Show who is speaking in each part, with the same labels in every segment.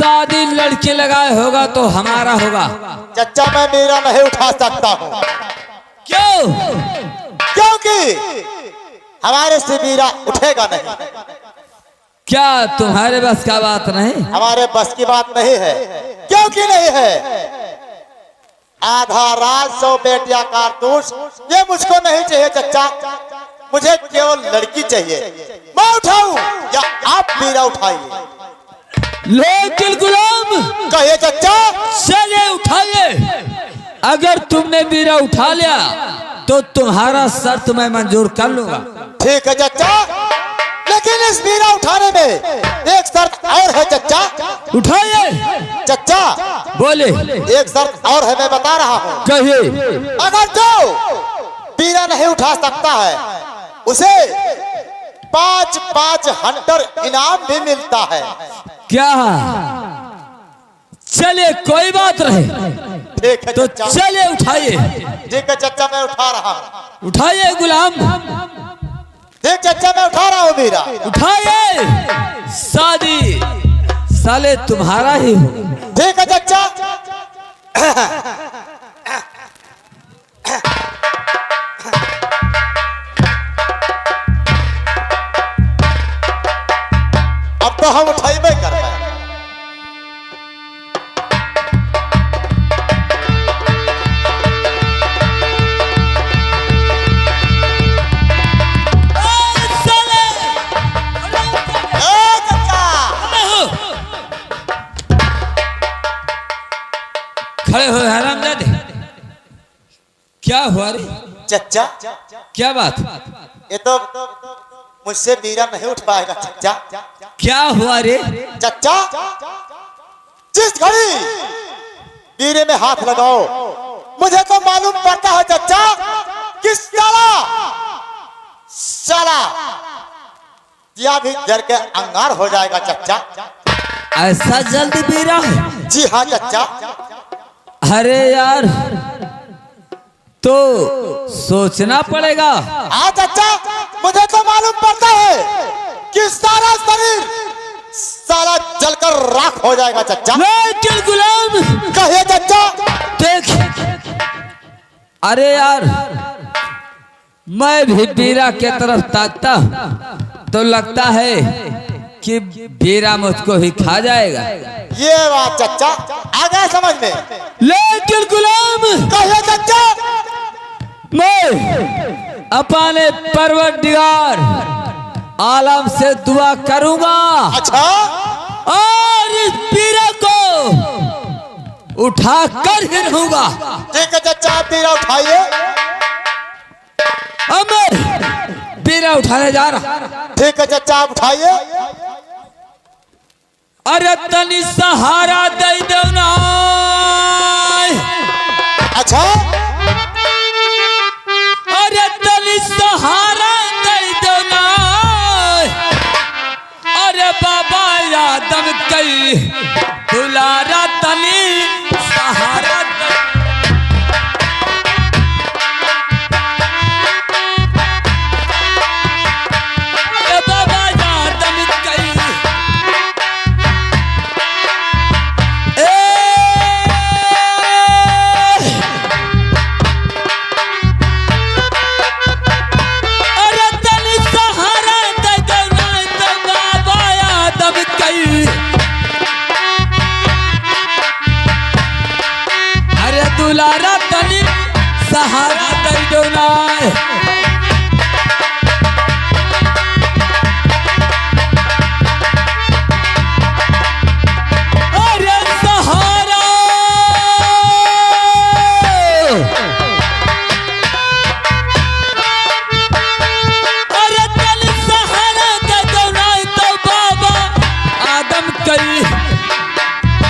Speaker 1: शादी लड़की लगाए होगा तो हमारा होगा।
Speaker 2: चचा मैं मीरा नहीं उठा सकता हूँ।
Speaker 1: क्यों?
Speaker 2: क्योंकि हमारे से मीरा उठेगा नहीं।
Speaker 1: क्या तुम्हारे बस का बात नहीं?
Speaker 2: हमारे बस की बात नहीं है। क्योंकि नहीं है, आधा रात 100 बेटिया कारतूस ये मुझको नहीं चाहिए चचा। मुझे केवल लड़की चाहिए। मैं उठाऊं या आप मीरा उठाइए?
Speaker 1: लेकिन गुलाम
Speaker 2: कहिए चचा।
Speaker 1: चले उठाइए। अगर तुमने मीरा उठा लिया तो तुम्हारा शर्त मैं मंजूर कर लूंगा।
Speaker 2: ठीक है चचा, लेकिन इस मीरा उठाने में एक शर्त और है चचा।
Speaker 1: उठाइए।
Speaker 2: चचा
Speaker 1: बोले।
Speaker 2: एक शर्त और है, मैं बता रहा हूँ।
Speaker 1: कहिए।
Speaker 2: अगर जो मीरा नहीं उठा सकता है उसे 5-5 हंटर इनाम भी मिलता है।
Speaker 1: क्या? चले कोई बात नहीं।
Speaker 2: ठीक है
Speaker 1: तो
Speaker 2: चचा।
Speaker 1: चले उठाइए।
Speaker 2: ठीक है चचा, मैं उठा रहा हूँ।
Speaker 1: उठाइए गुलाम।
Speaker 2: ठीक चचा, मैं उठा रहा हूँ मीरा।
Speaker 1: उठाइए। शादी साले तुम्हारा ही हो।
Speaker 2: ठीक है चचा। अब तो हम उठाइबे कर रहे हैं।
Speaker 1: खड़े हो हरामजादे। क्या हुआ रे?
Speaker 2: चचा
Speaker 1: क्या बात?
Speaker 2: ये तो मुझसे मीरा नहीं उठ पाएगा चचा।
Speaker 1: क्या हुआ रे?
Speaker 2: चचा जिस घड़ी मीरे में हाथ लगाओ मुझे तो मालूम पड़ता है चचा कि साला दिया भी जल के अंगार हो जाएगा चचा।
Speaker 1: ऐसा जल्दी मीरा है?
Speaker 2: जी हाँ चचा।
Speaker 1: अरे यार तो सोचना पड़ेगा।
Speaker 2: हाँ चचा, मुझे तो मालूम पड़ता है कि सारा शरीर साला जलकर राख हो जाएगा चचा।
Speaker 1: लेकिन गुलाम
Speaker 2: कहिए चचा।
Speaker 1: देख, अरे यार मैं भी मीरा के तरफ ताकता तो लगता है कि मीरा मुझको ही खा जाएगा।
Speaker 2: ये बात चचा आ गया समझ में।
Speaker 1: लेकिन गुलाम
Speaker 2: कहिए चचा।
Speaker 1: मैं अपने परवरदिगार आलम से दुआ करूंगा।
Speaker 2: अच्छा।
Speaker 1: और इस मीरा को उठा कर ही रहूंगा।
Speaker 2: ठीक है चचा, आप मीरा उठाइए।
Speaker 1: अब मैं मीरा उठाने जा रहा।
Speaker 2: ठीक है चचा, आप उठाइए।
Speaker 1: अरे तनी सहारा दे दो ना।
Speaker 2: अच्छा।
Speaker 1: अरे तनी सहारा दे दो ना। अरे बाबा यादम कई दुलारा तनी सहारा दे। अरे बाबा यादम कई दुलारा तनी सहारा दे दो ना। अरे सहारा अरे तनी सहारा दे दो ना तो बाबा आदम कई।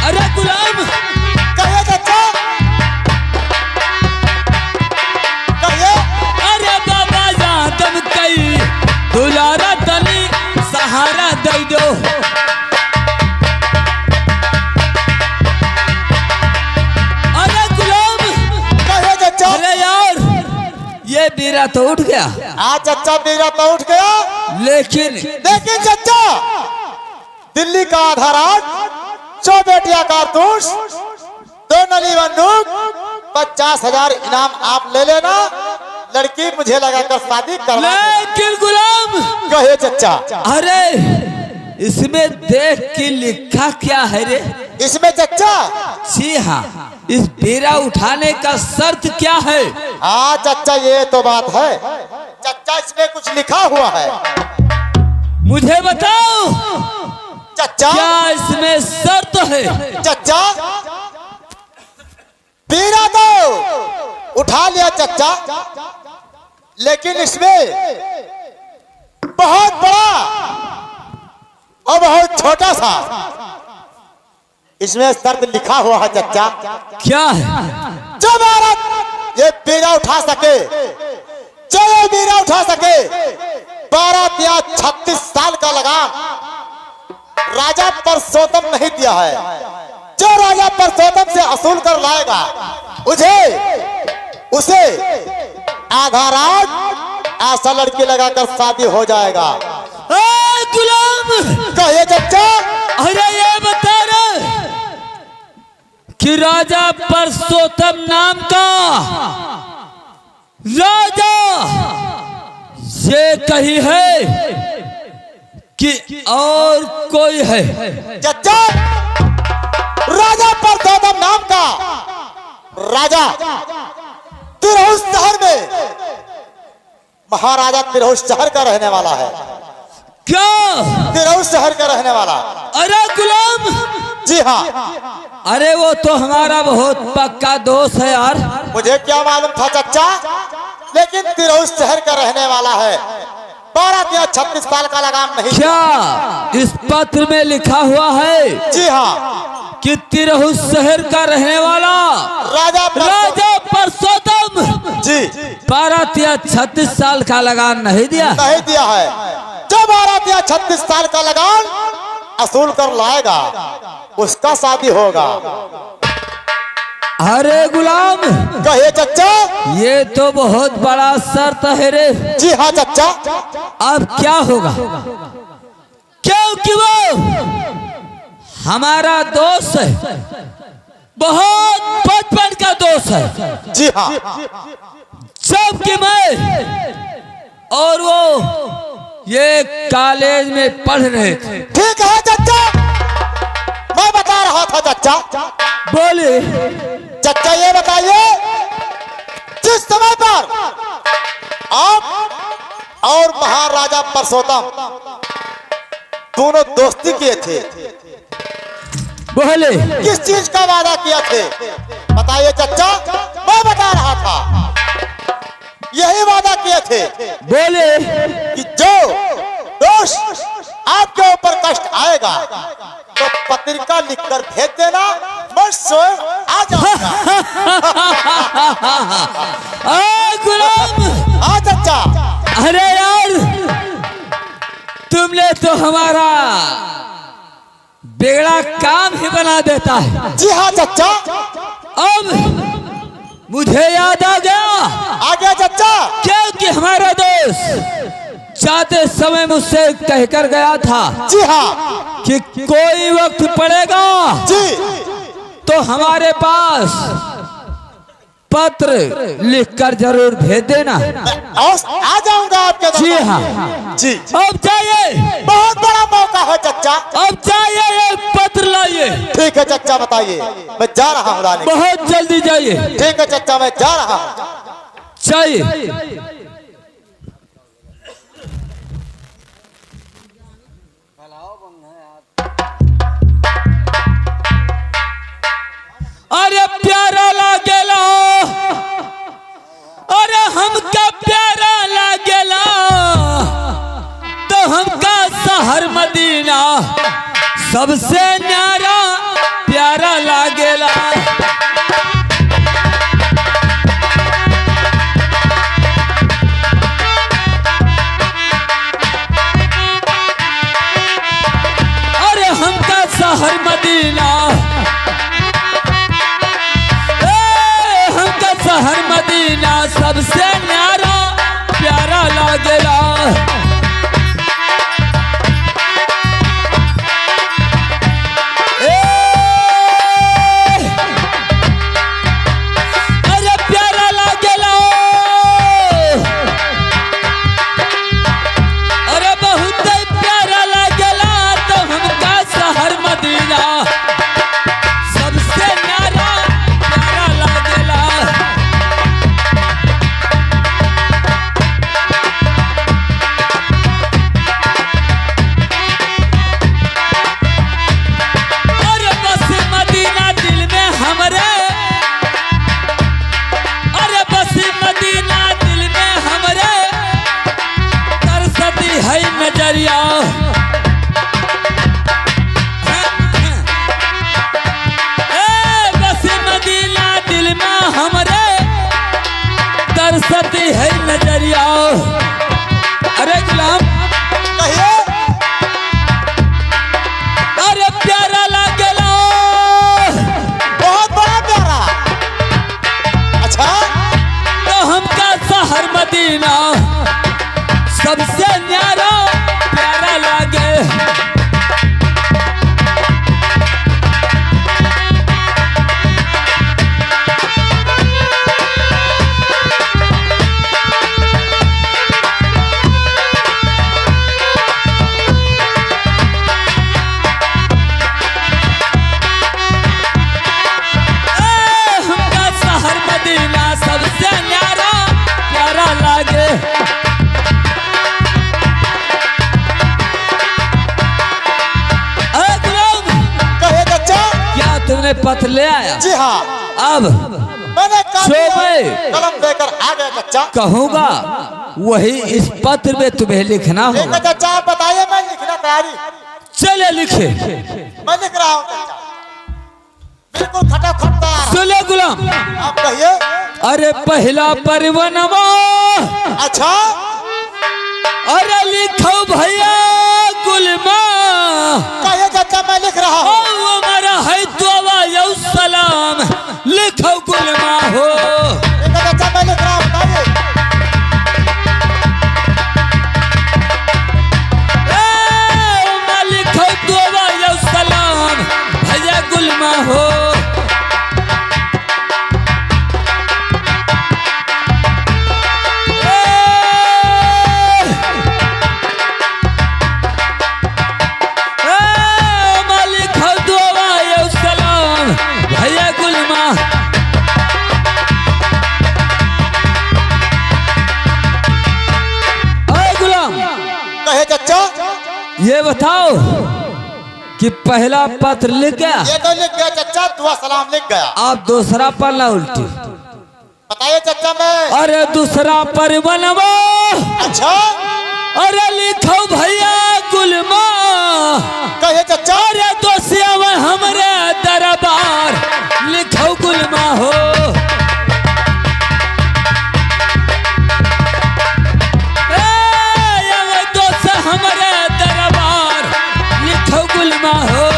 Speaker 1: अरे गुलाम
Speaker 2: कहिए चचा।
Speaker 1: अरे बाबा यादम कई दुलारा तनी सहारा दे दो। अरे गुलाम
Speaker 2: कहिए चचा।
Speaker 1: अरे यार ये मीरा तो उठ गया।
Speaker 2: हाँ चचा, मीरा तो उठ गया।
Speaker 1: लेकिन
Speaker 2: चचा दिल्ली का आधा रात सो बेटिया कारतूस, 2 नली बंदूक, 50,000 इनाम आप ले लेना। लड़की मुझे लगाकर शादी करवा
Speaker 1: लेकिन गुलाम,
Speaker 2: कहे चचा।
Speaker 1: अरे इसमें देख के लिखा क्या है रे?
Speaker 2: इसमें चचा,
Speaker 1: जी हाँ, इस बेरा उठाने का शर्त क्या है?
Speaker 2: हाँ चचा ये तो बात है चचा, इसमें कुछ लिखा हुआ है।
Speaker 1: मुझे बताओ
Speaker 2: चचा,
Speaker 1: क्या इसमें शर्त है?
Speaker 2: चचा बीरा तो उठा लिया चचा, लेकिन इसमें बहुत बड़ा और बहुत छोटा सा इसमें शर्त लिखा हुआ है चचा।
Speaker 1: क्या है?
Speaker 2: जब औरत ये बीरा उठा सके, जो ये बीरा उठा सके, 12 या 36 साल का लगान राजा परसोत्तम नहीं दिया है। जो राजा परसोत्तम से असूल कर लाएगा उसे आधा रात ऐसा लड़की लगाकर शादी हो जाएगा।
Speaker 1: गुलाम,
Speaker 2: कहिए चचा।
Speaker 1: अरे ये बता रहे कि राजा परसोत्तम नाम का राजा ये कही है कि और कोई है?
Speaker 2: चचा, राजा परसोत्तम नाम का राजा तिरहुत शहर में, महाराजा तिरहुत शहर का रहने वाला है।
Speaker 1: क्या?
Speaker 2: तिरहुत शहर का रहने वाला।
Speaker 1: अरे गुलाम,
Speaker 2: जी हाँ।
Speaker 1: अरे वो तो हमारा बहुत पक्का दोस्त है यार।
Speaker 2: मुझे क्या मालूम था चचा, लेकिन तिरहुत शहर का रहने वाला है। 12 या 36 साल का लगाम नहीं।
Speaker 1: क्या इस पत्र में लिखा हुआ है?
Speaker 2: जी हाँ,
Speaker 1: कि तिरहुत शहर का रहने वाला राजा परसोत्तम
Speaker 2: जी
Speaker 1: 12 या 36 साल का लगान नहीं दिया?
Speaker 2: नहीं दिया है। जो 12 या 36 साल का लगान असूल कर लाएगा उसका शादी होगा।
Speaker 1: अरे गुलाम,
Speaker 2: कहिए चचा।
Speaker 1: ये तो बहुत बड़ा शर्त है रे।
Speaker 2: जी हाँ चचा।
Speaker 1: अब क्या होगा? क्योंकि वो हमारा दोस्त है, बहुत बचपन का दोस्त है।
Speaker 2: जी हाँ।
Speaker 1: जबकि मैं और वो ये कॉलेज में पढ़ रहे थे।
Speaker 2: ठीक है चचा, मैं बता रहा था चचा।
Speaker 1: बोले
Speaker 2: चचा ये बताइए, जिस समय पर आप और महाराजा परसोत्तम दोनों दोस्ती किए थे,
Speaker 1: बोले
Speaker 2: किस चीज का वादा किया थे? बताइए चचा। मैं बता रहा था, यही वादा किए थे।
Speaker 1: बोले
Speaker 2: कि जो दोस्त आपके ऊपर कष्ट आएगा तो पत्रिका लिखकर भेज देना, मैं स्वयं आ जाऊंगा।
Speaker 1: गुलाम,
Speaker 2: हाँ चचा।
Speaker 1: अरे यार, तुमने तो हमारा बेड़ा काम ही बना देता है।
Speaker 2: जी हाँ चचा।
Speaker 1: अब मुझे याद आ गया
Speaker 2: चचा।
Speaker 1: क्योंकि हमारा दोस्त जाते समय मुझसे कहकर गया था
Speaker 2: जी हाँ
Speaker 1: कि कोई वक्त पड़ेगा
Speaker 2: जी
Speaker 1: तो हमारे पास पत्र लिखकर जरूर भेज देना।
Speaker 2: आ जाऊंगा आपके
Speaker 1: जी
Speaker 2: दरबार।
Speaker 1: हाँ
Speaker 2: जी।
Speaker 1: अब जाइए,
Speaker 2: बहुत बड़ा मौका है चचा।
Speaker 1: अब जाइए, एक पत्र लाइए।
Speaker 2: ठीक है चचा, बताइए। मैं जा रहा हूँ लाने।
Speaker 1: बहुत जल्दी जाइए।
Speaker 2: ठीक है चचा, मैं जा रहा हूँ।
Speaker 1: चाहिए। अरे प्यारा लागेला, अरे हमका प्यारा लागेला, तो हमका शहर मदीना सबसे न्यारा प्यारा लागेला। अरे हमका शहर मदीना, शहर मदीना सबसे न्यारा प्यारा लागेला। ए मदीना सबसे न्यारा प्यारा लागेला। अरे बस मदीना दिल में हमरे, अरे बस मदीना दिल में हमरे तरसती है नजरिया। बस मदीना दिल में हमरे तरसती है नजरिया। अरे गुलाम
Speaker 2: कहिए।
Speaker 1: अरे प्यारा लागेला,
Speaker 2: बहुत बड़ा प्यारा। अच्छा
Speaker 1: तो हमका शहर मदीना सबसे न्यारा प्यारा लागे। हमका शहर मदीना सबसे न्यारा प्यारा लागे।
Speaker 2: कहिए चाचा।
Speaker 1: क्या तुमने पत्र ले आया?
Speaker 2: जी हाँ,
Speaker 1: अब
Speaker 2: मैंने
Speaker 1: शोभे
Speaker 2: कलम लेकर आ गया चाचा।
Speaker 1: कहूँगा वही इस पत्र में तुम्हें लिखना
Speaker 2: ठीक
Speaker 1: होगा।
Speaker 2: है चाचा, आप बताइए, मैं लिखना तैयारी।
Speaker 1: चले लिखे।
Speaker 2: मैं लिख रहा हूँ चाचा, बिल्कुल खटाखट तैयार।
Speaker 1: सुने गुलाम,
Speaker 2: आप कहिए।
Speaker 1: अरे पहला परवनवा,
Speaker 2: अच्छा
Speaker 1: अरे लिखो भैया गुलमा,
Speaker 2: कहिए चाचा, मैं लिख रहा हूँ।
Speaker 1: हमारा है दुआ यौ सलाम, लिखो गुलमा हो।
Speaker 2: ठीक है चाचा, मैं लिख रहा हूँ, बताइए।
Speaker 1: लिखो दुआ यौ सलाम भैया गुलमा हो। लिखो दुआ यौ सलाम भैया गुलमा। गुलाम
Speaker 2: कहिए चाचा।
Speaker 1: ये बताओ कि पहला पत्र लिख गया,
Speaker 2: ये तो लिख गया चाचा, दुआ सलाम लिख गया।
Speaker 1: आप दूसरा पन्ना उल्टी।
Speaker 2: बताइए चाचा। मैं
Speaker 1: अरे दूसरा पर बनवा,
Speaker 2: अच्छा
Speaker 1: अरे लिखो भैया गुलमा,
Speaker 2: कहिए चाचा।
Speaker 1: अरे दोसिया में हमरे दरबार, लिखो गुलमा हो। दोस्त हमरे दरबार, लिखो गुलमा हो।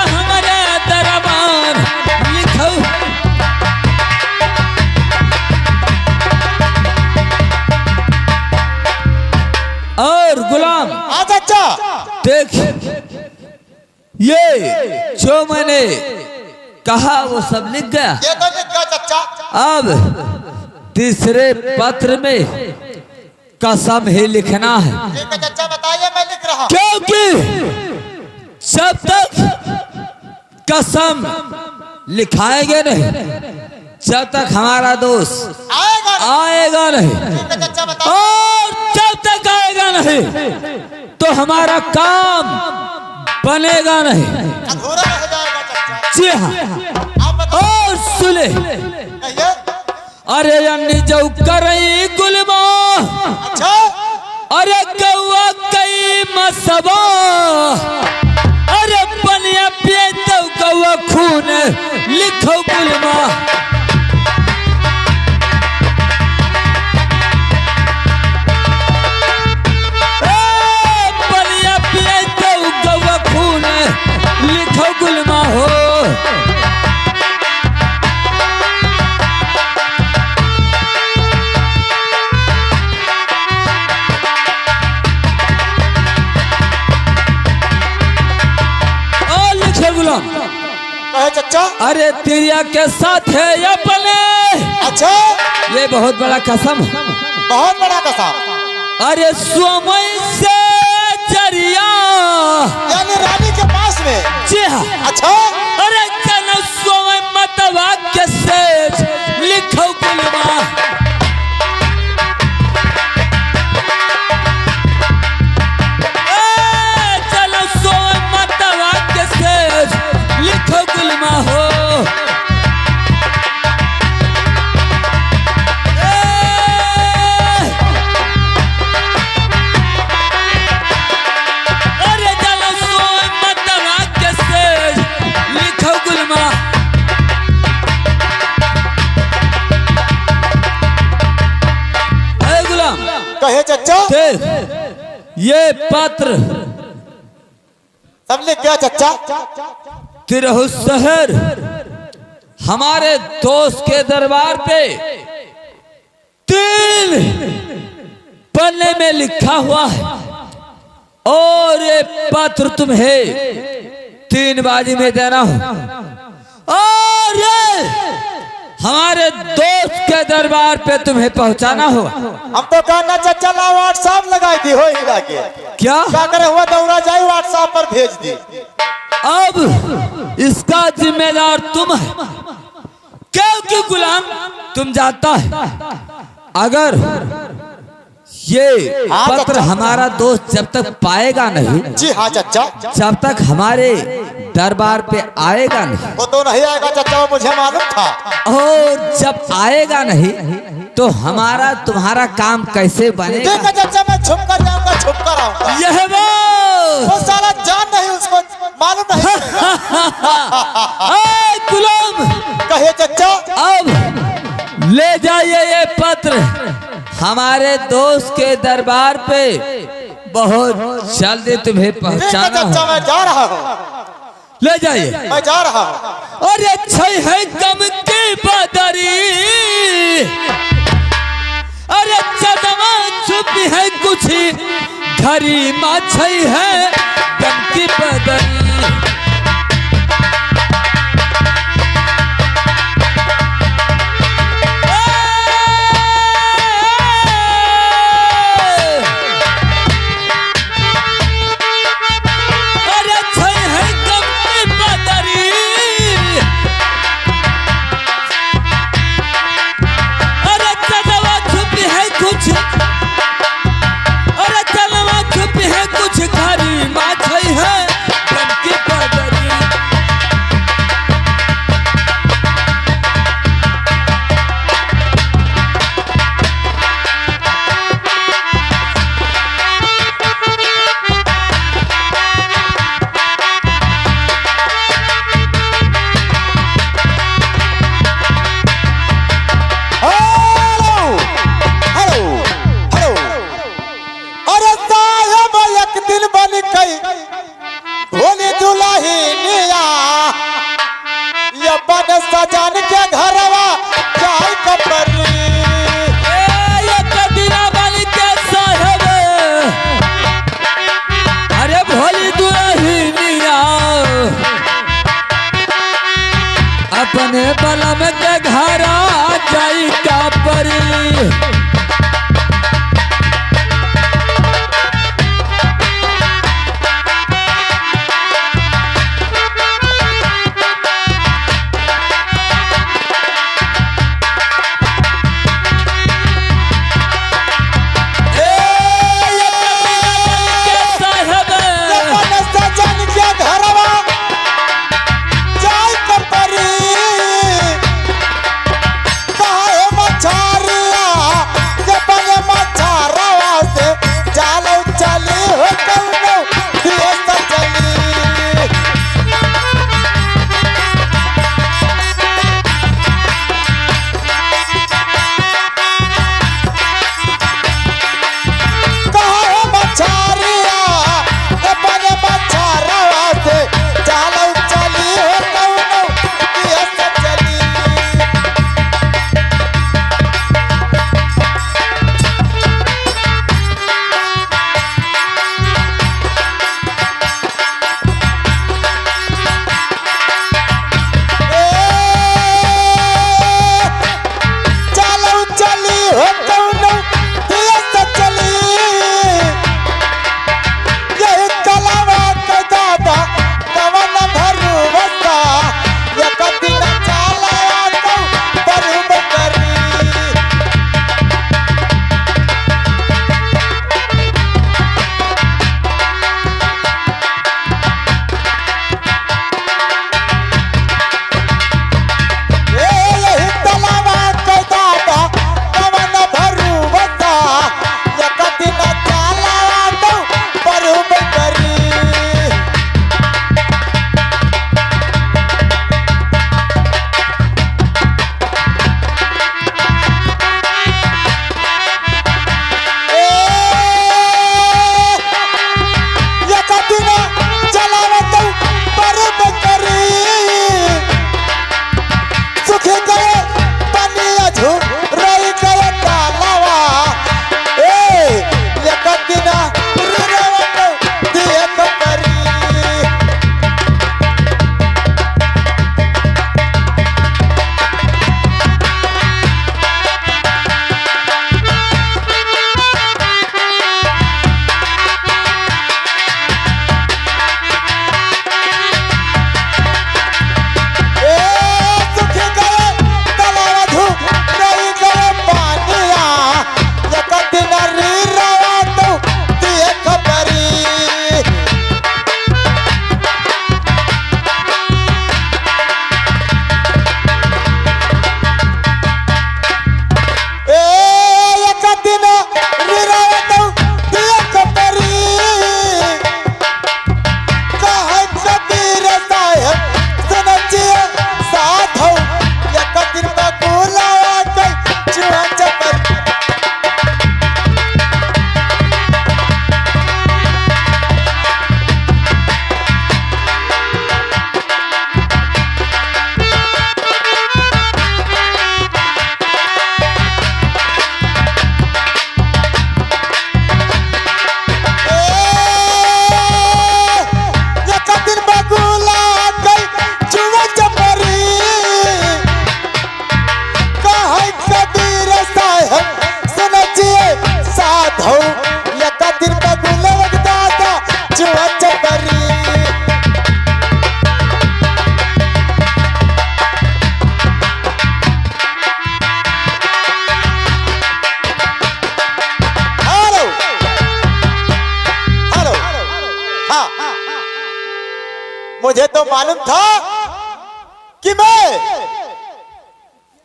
Speaker 1: हमरे दरबार लिखो। और गुलाम
Speaker 2: हाँ चाचा।
Speaker 1: देख, ये जो मैंने कहा वो सब लिख गया।
Speaker 2: ये तो लिख गया चाचा।
Speaker 1: अब तीसरे पत्र में कसम ही लिखना है,
Speaker 2: ठीक है चाचा, बताइए, मैं लिख रहा हूँ।
Speaker 1: क्योंकि जब तक कसम लिखाएंगे नहीं, जब तक हमारा दोस्त आएगा नहीं,
Speaker 2: ठीक है चाचा, बताइए।
Speaker 1: और जब तक आएगा नहीं तो हमारा काम बनेगा नहीं।
Speaker 2: अधूरा रह जाएगा चाचा।
Speaker 1: जी हाँ।
Speaker 2: आप बताइए।
Speaker 1: और सुने,
Speaker 2: कहिए।
Speaker 1: अरे अन्नी जो करई गुलमा,
Speaker 2: अच्छा
Speaker 1: अरे कौआ कई मसबा, अरे बनिया पिए तो कौआ खून, लिखो गुलमा। बनिया पिए तो कौआ खून, लिखो गुलमा हो।
Speaker 2: कहे चाचा।
Speaker 1: अरे तिरिया के साथ है अपने।
Speaker 2: अच्छा,
Speaker 1: ये बहुत बड़ा कसम,
Speaker 2: बहुत बड़ा कसम।
Speaker 1: अरे समय से जरिया,
Speaker 2: यानी रानी के पास में।
Speaker 1: जी हाँ।
Speaker 2: अच्छा,
Speaker 1: अरे जन समय मतवा के सेज लिखो गुलमा। चलो समय मतवा के सेज लिखो गुलमा हो। अरे चलो समय मतवा के सेज लिखो गुलमा। ए गुलाम,
Speaker 2: कहे चचा।
Speaker 1: देख ये पत्र
Speaker 2: सब लिख गया चचा।
Speaker 1: तिरहु शहर हमारे दोस्त के दरबार पे 3 पन्ने में लिखा हुआ है और ये पत्र तुम्हें 3 बाजी में देना हो और ये हमारे दोस्त के दरबार पे तुम्हें पहुंचाना हो।
Speaker 2: हम तो कहना चचा ला व्हाट्सएप लगाई दी हो हीरा के।
Speaker 1: क्या
Speaker 2: करे हुआ दौड़ा जाए व्हाट्सएप पर भेज दी।
Speaker 1: अब इसका जिम्मेदार तुम है, क्योंकि गुलाम तुम जानता है अगर ये पत्र हमारा दोस्त जब तक पाएगा नहीं,
Speaker 2: जी हाँ चचा,
Speaker 1: जब तक हमारे दरबार पे आएगा नहीं,
Speaker 2: वो तो नहीं आएगा चचा, वो मुझे मालूम था।
Speaker 1: और जब आएगा नहीं तो हमारा तुम्हारा काम कैसे बनेगा?
Speaker 2: ठीक है चचा, मैं छुप कर जाऊंगा, छुप कर आऊंगा।
Speaker 1: यह
Speaker 2: वो साला जान नहीं, उसको मालूम नहीं।
Speaker 1: गुलाम
Speaker 2: कहे चचा।
Speaker 1: अब ले जाइए ये पत्र हमारे दोस्त के दरबार पे, बहुत जल्दी तुम्हें पहुंचाना
Speaker 2: चचा, मैं जा रहा हूँ।
Speaker 1: ले जाइए,
Speaker 2: मैं जा रहा हूँ।
Speaker 1: अरे छई है गम की बदरी, अरे चदमा छुपी है कुछ घरी माछई है गम की बदरी। अरे चलवा छुपी है कुछ घरी माछई है गम की बदरी।
Speaker 2: पानिया झूम रही करे तालावा ए एक दिन रिरवा दिए कपरी मुझे तो मालूम था कि मैं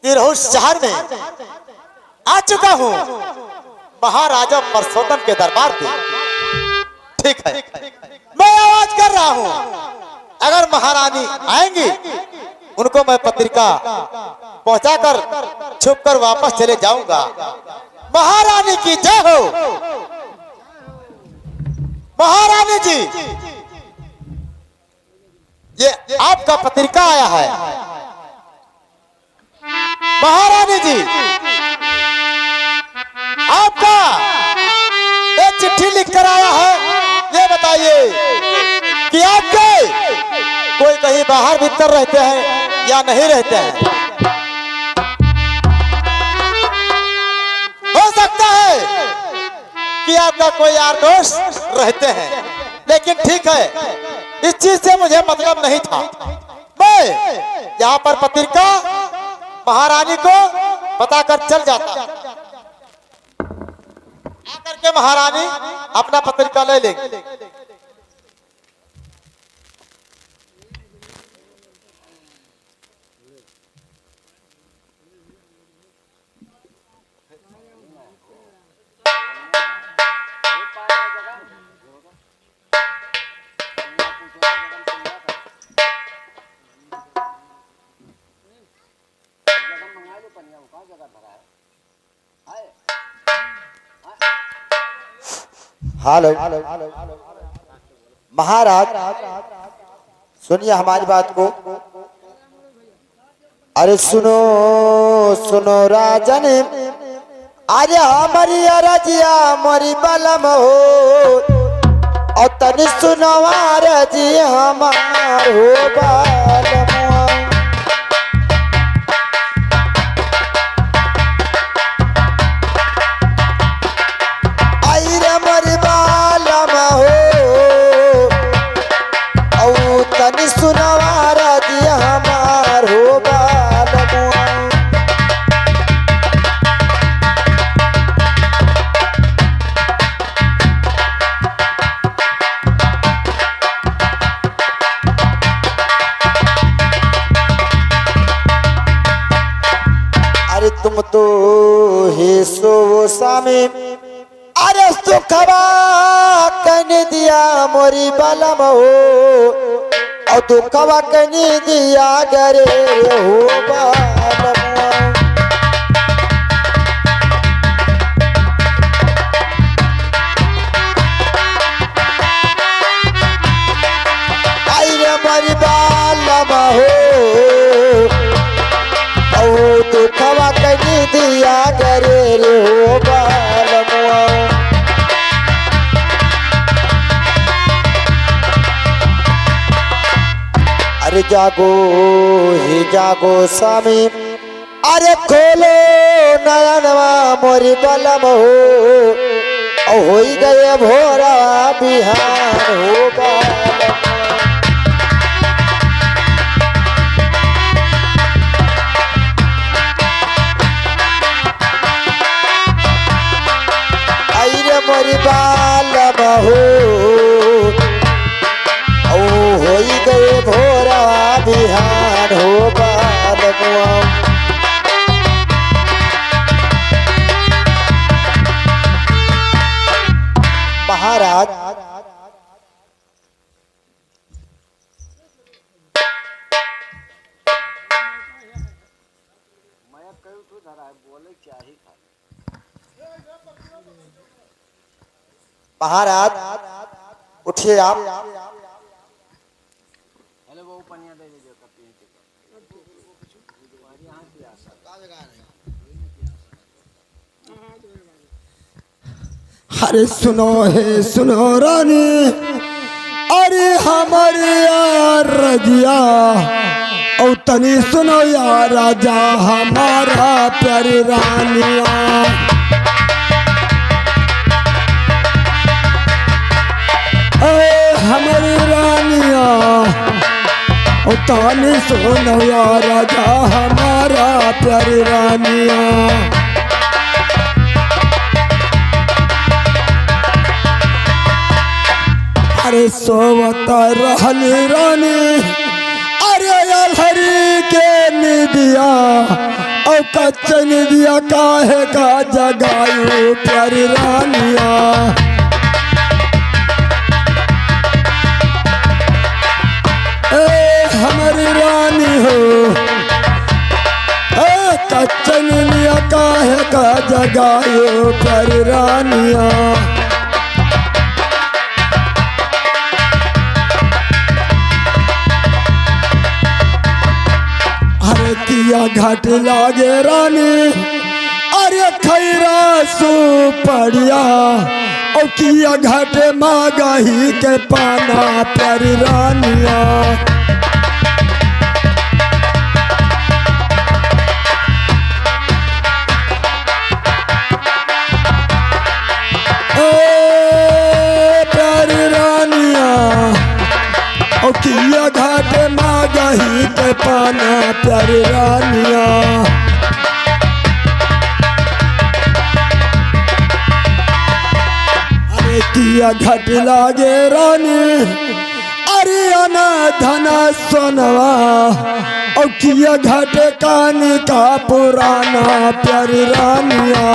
Speaker 2: तिरहुत शहर में आ चुका हूँ महाराजा परसोत्तम के दरबार पे। ठीक है, मैं आवाज कर रहा हूँ, अगर महारानी आएंगी उनको मैं पत्रिका पहुंचाकर छुपकर वापस चले जाऊंगा। महारानी की जय हो। महारानी जी, ये आपका पत्रिका आया है। महारानी जी, आपका एक चिट्ठी लिखकर आया है। ये बताइए कि आपके कोई कहीं बाहर भीतर रहते हैं या नहीं रहते हैं? हो सकता है कि आपका कोई यार दोस्त रहते हैं, लेकिन ठीक है, इस चीज से मुझे मतलब नहीं था। मैं यहाँ पर पत्रिका महारानी को बताकर चल जाता, आकर के महारानी अपना पत्रिका ले लेंगे। हेलो महाराज, सुनिए हमारी बात को। अरे सुनो सुनो राजन, अरे हमारी अरजिया मोरी बलम हो, और तनी सुनो अरजी हमार हो बलम। सुनवारा जी हमार हो बालमुआ। अरे तुम तो हे सो सामी, अरे सुखवा कन दिया मोरी बलम हो, और दुखवा कनी दिया गरे हो बालमुआ। आई रे मरी बालम हो, और दुखवा कनी दिया करे रे हो बालमुआ। अरे जागो ही जागो स्वामी, अरे खोलो नयनवा मोरी बलम हो ही गए भोरा बिहान हो बालम। अरे मोरी बालम हो ही गए भोरा बिहान हो बालमुआ। महाराज महाराज उठिए आप।
Speaker 3: अरे सुनो है सुनो रानी, अरे हमारे यार रजिया और तनी सुनो यार राजा हमारा प्यारी रानिया। हमारी रानिया और तनी सुनो यार राजा हमारा प्यारी रानिया। अरे सोवता रहली रानी, अरे अलहरी के निदिया और कच्चे निदिया काहे का जगायू प्यारी रानिया। हमारी रानी हो कच्चे निदिया काहे का जगायू प्यारी रानिया। किया घाट लागे रानी, अरे खैरा सुपड़िया और किया घाट मागाही के पाना प्यारी रानिया। प्यारी रानिया और किया घाट मागाही के पाना प्यारी रानिया। अरे किया घाट लागे रानी, अरे अना धना सोनवा और किया घाट कानी का पुराना प्यारी रानिया।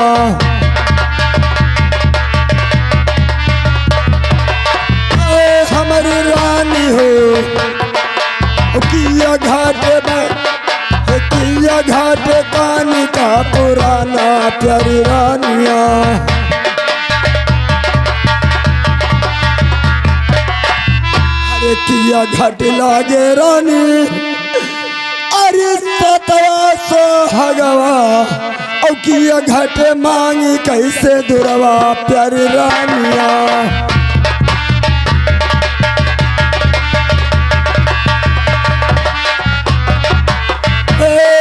Speaker 3: हमारी रानी हो किया घाट किया घाट कानी का पुराना प्यारी रानिया। अरे किया घाट लागे रानी, अरे सतवा सो हगवा और किया घाट मांगी कैसे दुरवा प्यारी रानिया।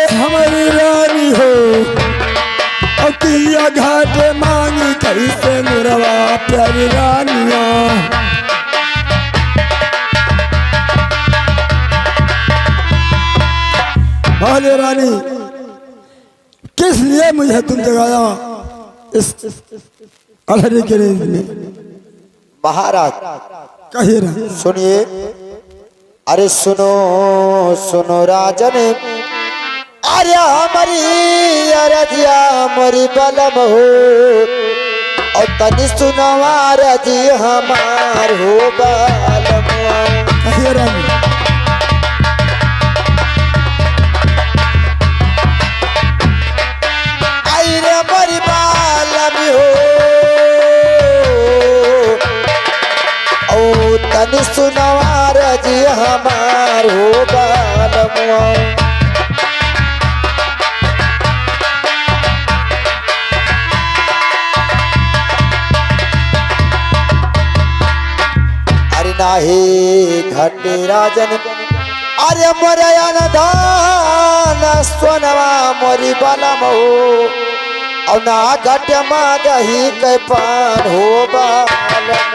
Speaker 3: हमारी रानी हो और किया घाट मांगी कैसे मुरवा प्यारी रानिया। बोले रानी किस लिए मुझे तुम जगाया इस अलहरी के नींद में?
Speaker 2: महाराज
Speaker 3: कहिए रानी।
Speaker 2: सुनिए, अरे सुनो सुनो राजन, अरे हमारी अरजिया मोरी बलम हो और तनी सुनवा रजी हमार हो बालम।
Speaker 3: कहिए रानी।
Speaker 2: आई रे मोरी बालम हो ओ तनी सुनवा रजी हमार हो बालम। अरे नाही घटे राजन अरे मरयन धान सोनवा मोरी बलम हो और ना घट मागही के पान हो बालम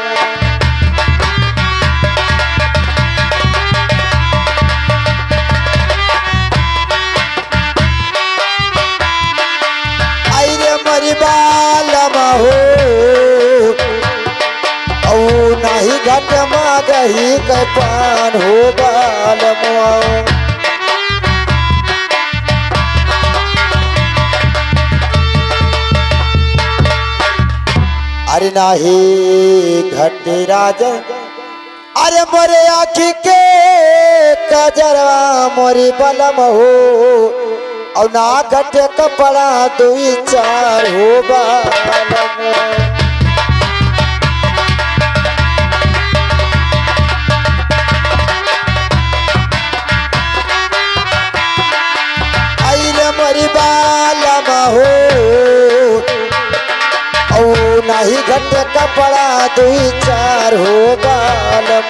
Speaker 2: अरे मोरी बलम हो और नाही घट मागही के पान हो बालम अरे नाही घटे राजन अरे मोरे आखी के कजरवा मोरी बलम हो और ना घटे कपड़ा दुई चार हो बालम अरे मोरी बलम हो नहीं घट कपड़ा दुई चार हो बालम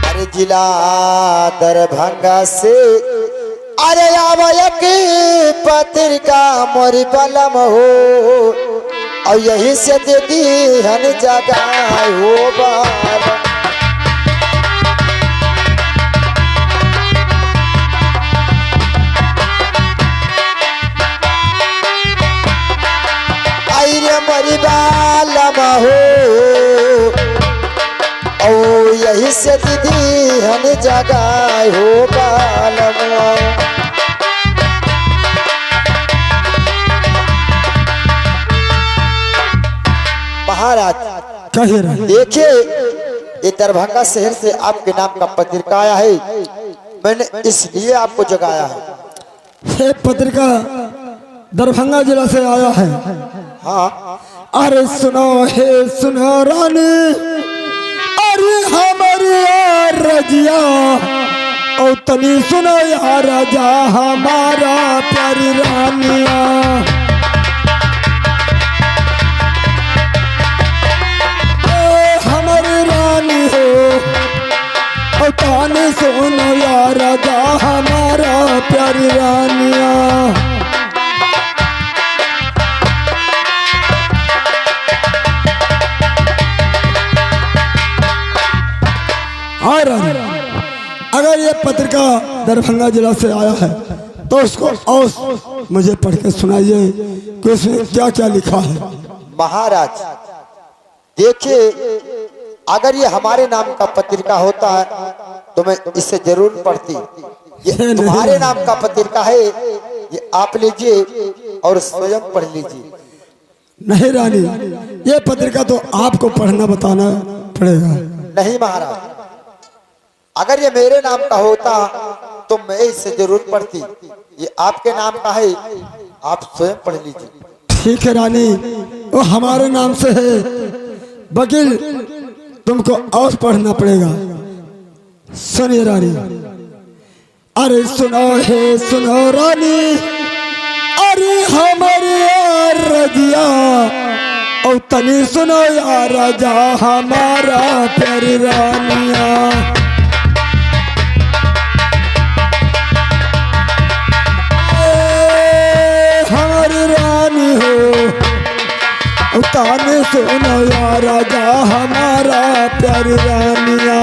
Speaker 2: अरे जिला दरभंगा से अरे आवयक पत्रिका मोरी बलम हो और यही से दीदी हन जगह हो बालम मरी बालम हो और यही से दीदी हन जगह हो बालम महाराज
Speaker 3: कहिए रानी।
Speaker 2: देखिए ये दरभंगा शहर से आपके नाम का पत्रिका आया है मैंने इसलिए आपको जगाया है
Speaker 3: ये पत्रिका दरभंगा जिला से आया है।
Speaker 2: हाँ
Speaker 3: अरे सुनो हे सुनो रानी अरे हमारी रजिया और तनी सुनो यार राजा हमारा प्यारी रानिया हमारी रानी हो और तनी सुनो यार राजा हमारा प्यारी रानिया अगर ये पत्रिका दरभंगा जिला से आया है तो उसको और मुझे पढ़ के सुनाइए कि उसमें क्या क्या लिखा है।
Speaker 2: महाराज देखिए अगर ये हमारे नाम का पत्रिका होता है तो मैं इसे जरूर पढ़ती ये तुम्हारे नाम का पत्रिका है ये आप लीजिए और स्वयं पढ़ लीजिए।
Speaker 3: नहीं रानी ये पत्रिका तो आपको पढ़ना बताना पड़ेगा।
Speaker 2: नहीं महाराज अगर ये मेरे नाम का होता तो मैं इसे जरूर पढ़ती ये आपके नाम का है आप स्वयं पढ़ लीजिए।
Speaker 3: ठीक है रानी वो हमारे नाम से है वकील तुमको और पढ़ना पड़ेगा। सुनिए रानी अरे सुनो हे सुनो रानी अरे हमारी रजिया और तनी सुनो यार राजा हमारा प्यारी रानिया ताने सुनो या राजा हमारा प्यारी रानिया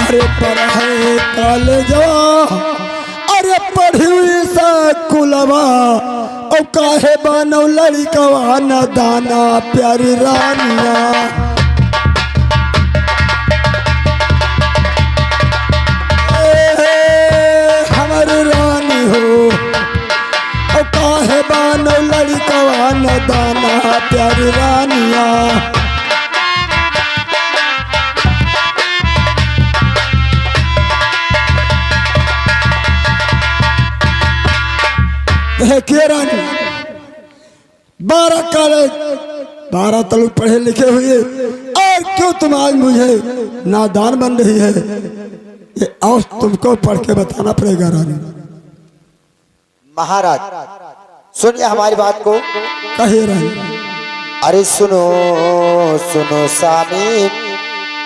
Speaker 3: अरे पर है कॉलेजवा अरे पढ़ी हुई स्कूलवा और काहे बनो लड़कवा न दाना प्यारी रानिया लड़कवा न दाना प्यारी रानिया देखिए रानी 12 12 तलु पढ़े लिखे हुए और क्यों तुम आज मुझे नादान बन रही है? ये और तुमको पढ़ के बताना पड़ेगा रानी।
Speaker 2: महाराज सुनिए हमारी बात को।
Speaker 3: कहे रानी।
Speaker 2: अरे सुनो सुनो स्वामी,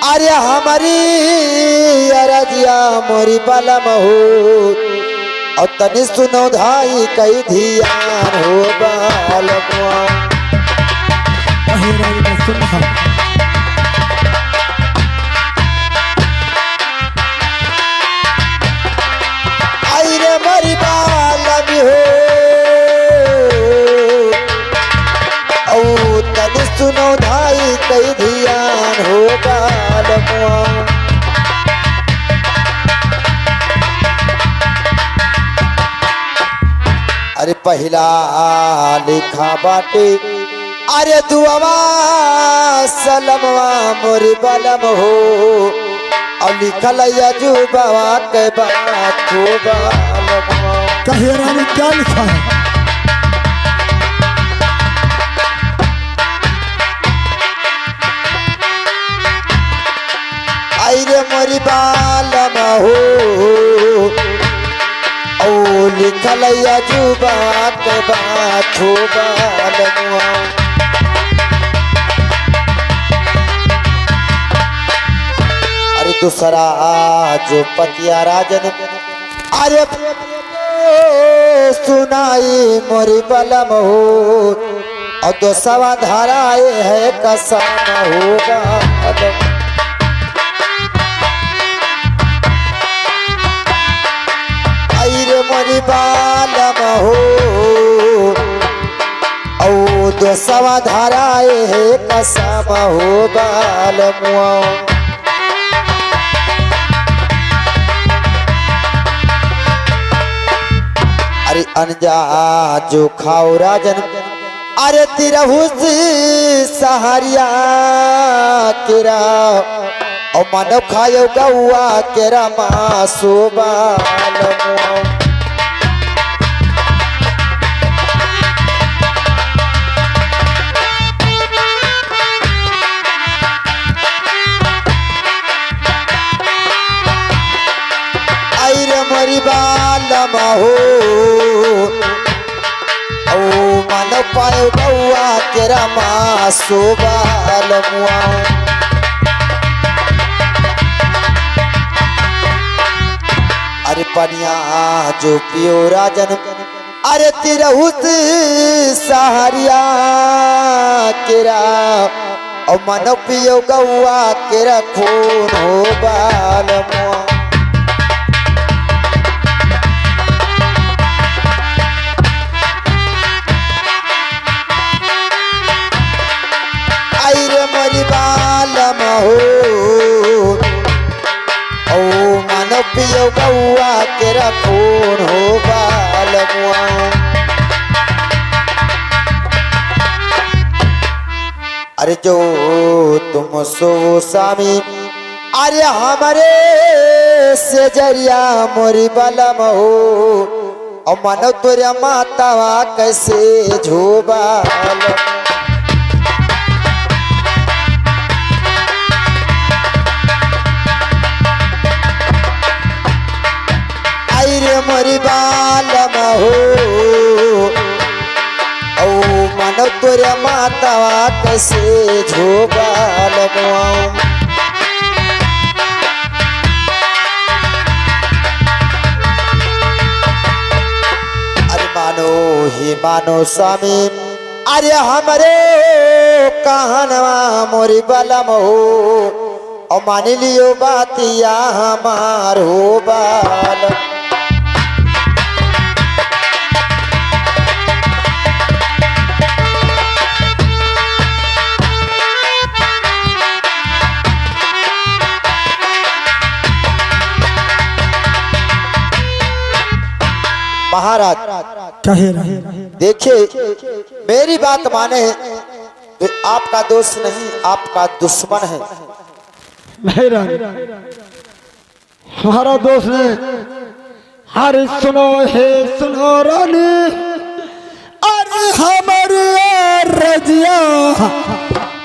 Speaker 2: अरे हमारी अरजिया मोरी बलम हो, और तनि सुनो धाई कई धियान हो बालमुआ।
Speaker 3: कहे रानी का सुन।
Speaker 2: आई रे मोरी बालम हो, औ तनि सुनो धाई कई धियान हो बालमुआ। अरे पहला लिखा बाटे, अरे दुआवा सलमवा मोरी बलम हो, और लिखल यजुबावा के बात हो बालमुआ।
Speaker 3: कहे रानी क्या लिखा है?
Speaker 2: आई रे मोरी बालम हो, ओ लिखल यजुबावा के बात हो बालमुआ। अरे दूसरा जो पतिया राजन, अरे सुनाई मोरी बलम हो, और दो सवा धाराए है कसम होगा। आई रे मोरी बलम हो, और दो सवा धाराए है कसम हो बालमुआ। अरे अनजा जो खाओ राजन, अरे तिरहुस सहारिया केरा, और मानव खायो गौआ केरा मासो बालमुआ। आई रे मोरी बालम हो, ओ मन पायो गौआ केरा मासो बालमुआ। अरे पनिया जो पियो राजन, अरे तिरहुत सहारिया केरा, और मन पियो गौआ केरा खून हो बालमुआ। आई रे मोरी बालम हो, ओ मन पियो गौआ केरा खून हो बालमुआ। अरे जो तुम सो स्वामी, अरे हमारे से जरिया मोरी बलम हो, और मन तुरे मातावा कैसे झोबाल। आई रे मोरी बालम हो, औ मन तुरे मातावा कैसे झोबालमुआ। मानो ही मानो स्वामी, अरे हमरे कहनवा मोरी बलम हो, और मान लियो बातिया हमार हो बाल। महाराज
Speaker 3: कहे रहे।
Speaker 2: देखिए मेरी बात माने, तो आपका दोस्त नहीं आपका दुश्मन है।
Speaker 3: नहीं रानी, हमारा दोस्त ने हर सुनो हे सुनो रानी, अरे हमारे रजिया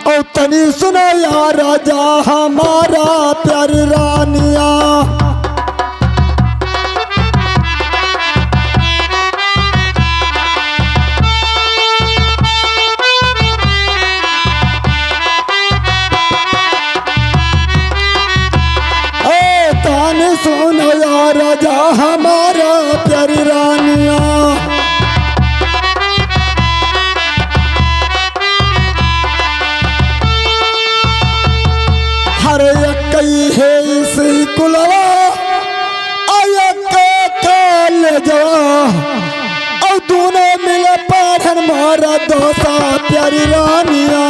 Speaker 3: और तनी सुनो या राजा हमारा प्यारी रानिया। सुनो या राजा हमारा प्यारी रानिया। हर एक है इस कुलवा काल जवा और दोनों मिले पढ़न मारा दोसा प्यारी रानिया।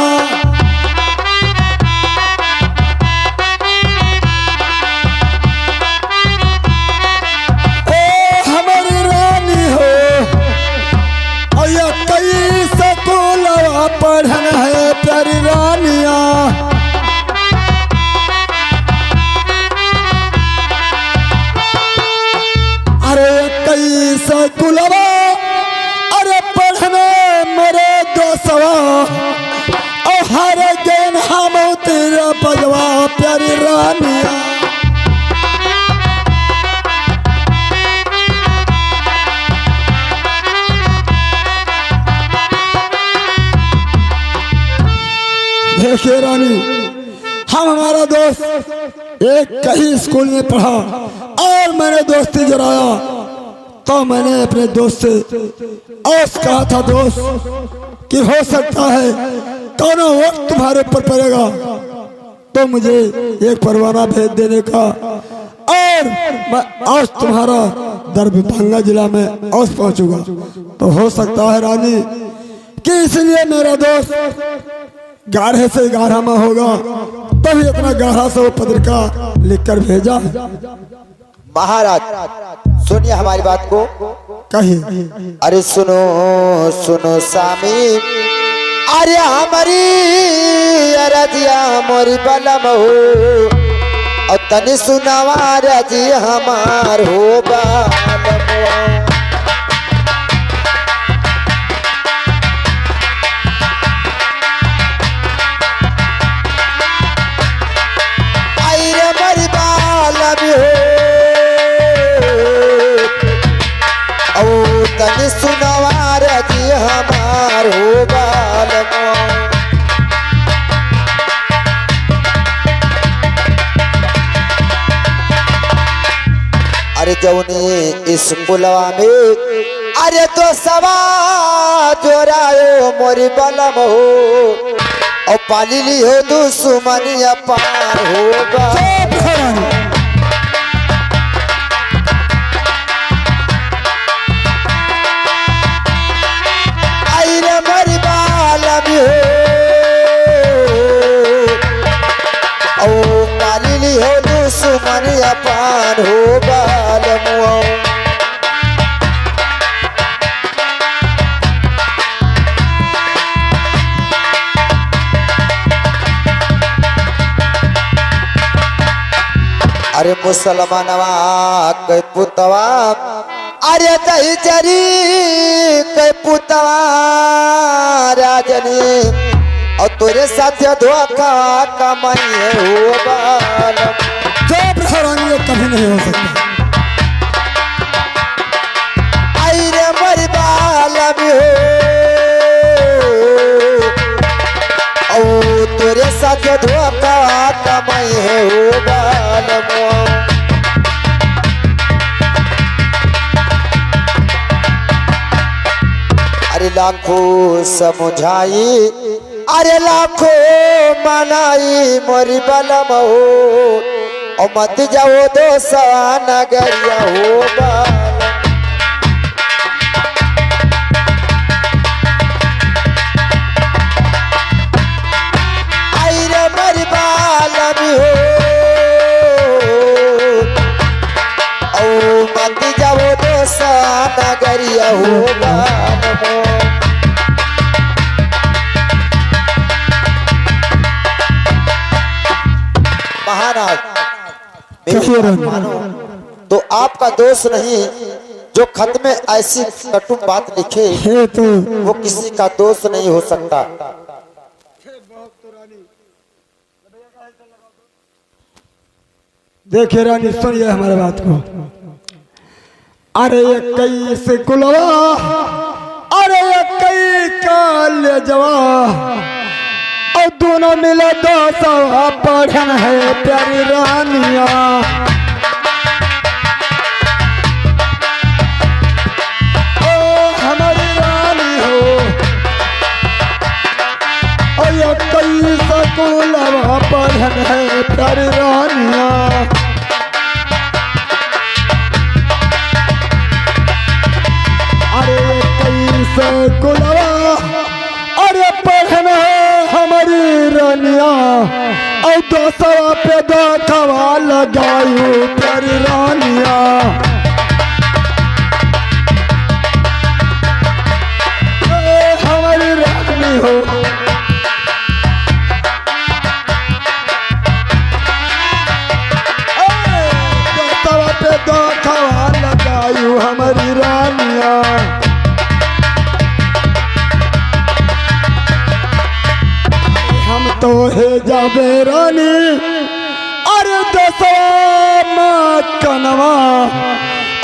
Speaker 3: पढ़न है प्यारी रानिया। अरे कई सकुलवा अरे पढ़ने मेरे दोस्तवा और हर दिन हम तेरा पगवा प्यारी रानिया। देखिए रानी, हम हमारा दोस्त एक कहीं स्कूल में पढ़ा और मैंने दोस्ती जराया तो मैंने अपने दोस्त से औस कहा था दोस्त कि हो सकता है दोनों वक्त तुम्हारे ऊपर पड़ेगा तो मुझे एक परवाना भेज देने का और मैं आज तुम्हारा दरभंगा जिला में औस पहुंचूंगा। तो हो सकता है रानी कि इसलिए मेरा दोस्त गाढ़े से गाढ़ा में होगा तभी इतना गाढ़ा से वो पत्रिका लिखकर भेजा।
Speaker 2: महाराज सुनिए हमारी बात को।
Speaker 3: कहिए।
Speaker 2: अरे सुनो सुनो सामी, अरे हमारी अरजिया मोरी बलम हो और तनी सुनावा रजी हमार हो बालम। तनी सुनवा रजी हमार हो बालमो। अरे जौनी स्कूलवा में अरे तो सवा जोरायो मोरी बलम हो और पाली ली हो दुश्मनिया पार हो बालम। हो दुश्मनिया पार हो बालमो। अरे मुसलमानवा के पुतवा अरे दही चरी के पुतवा राजनी और तेरे साथ धोखा कमाई हो बालम।
Speaker 3: जो प्रहरानी कभी नहीं हो सकता।
Speaker 2: आई रे मर बालम हो और तेरे साथ धोखा कमाई हो बालम। अरे लाखों समझाई अरे लाखों मनाई मोरी बलम हो और मत जाओ दोसा नगरिया हो बालम। आई रे मोरी बालम हो और मत जाओ दोसा नगरिया हो बालम। महाराज तो आपका दोष नहीं जो खत में ऐसी कटु बात लिखे
Speaker 3: हे तो
Speaker 2: वो किसी का दोष नहीं हो सकता।
Speaker 3: देखिए रानी सुनिए हमारे बात को। अरे ये कई से कुलवा, अरे ये कई काल जवा, और दोनों मिले 200 पढ़न है प्यारी रानिया। ओ हमारी रानी हो, और ये कई से कुलवा पढ़न है प्यारी रानिया। से कुलवा अरे पढ़न है हमारी रानिया, और 200 पे 2 लगायू प्यारी रानिया। हमारी रानी हो, पे 2 लगायू हमारी रानिया। तो है जाबे रानी अरे 200 कनवा,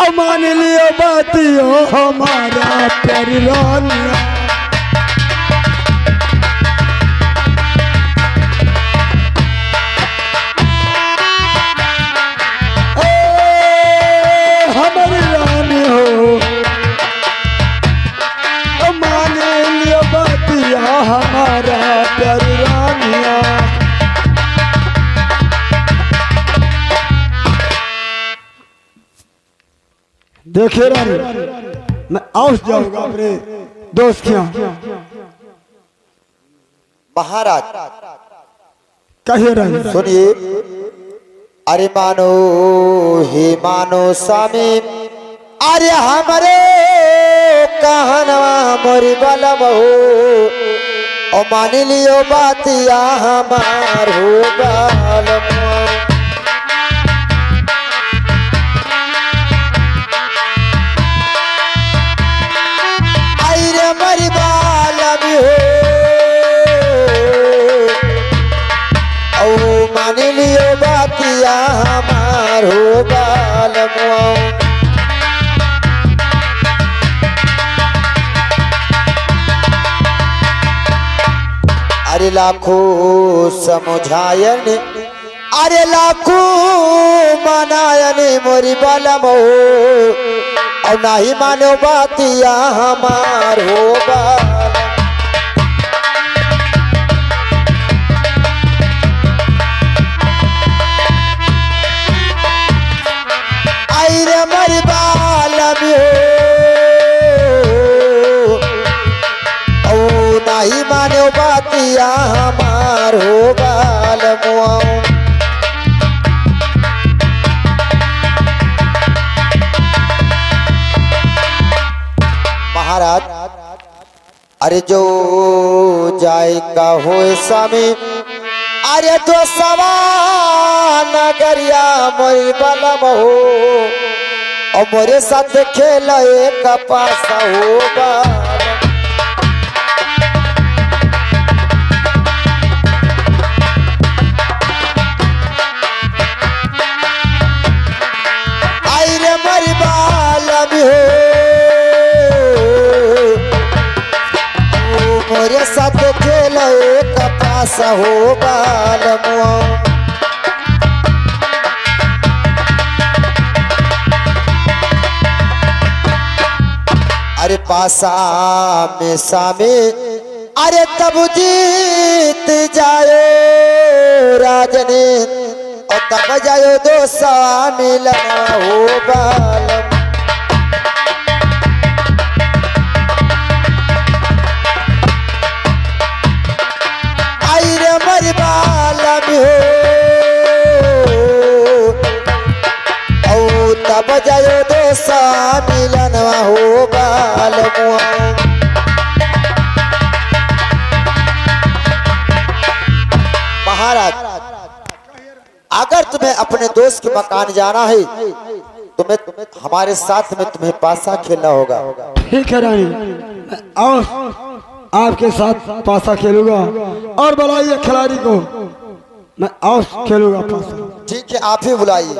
Speaker 3: और मान लियो बातियो हमारा प्यारी रानिया। हमारी रानी हो, मान लियो बातिया हमारा प्यारी रानिया। देखिए रानी, मैं आउस जाऊंगा अपने दोस्त के यहाँ।
Speaker 2: महाराज
Speaker 3: कहिए रानी।
Speaker 2: सुनिए। अरे मानो हे मानो स्वामी, अरे हमारे कहनवा मोरी बलम हो, और मान लियो बातिया हमार हो बालम। अरे मरी बालम हो, ओ मान लियो बातिया हमार हो बालम। अरे लाखों समझायन, अरे लाखों मनायन मोरी बलम हो, और नहीं मानो बातिया हमार हो बालम। अरे मोरी बालम हो, नहीं मानो बातिया हमार हो बालमुआ। महाराज अरे जो जाएगा हो स्वामी, अरे तो सवा नगरिया मोरी बलम हो, और मोरे साथ खेल एक पासा हो बालम। मोरे साथ खेल एक पासा हो बालमुआ। अरे पासा में सामे, अरे तब जीत जायो राजने, और तब जायो 200 मिलना हो बालम। तब जायो 200 मिलनवा हो बालमुआ। महाराज अगर तुम्हें अपने दोस्त के मकान जाना है तुम्हें हमारे साथ में तुम्हें पासा खेलना होगा।
Speaker 3: ठीक है रानी, मैं और आपके साथ पासा खेलूंगा और बुलाइए खिलाड़ी को, मैं और खेलूंगा पासा।
Speaker 2: ठीक है, आप ही बुलाइए।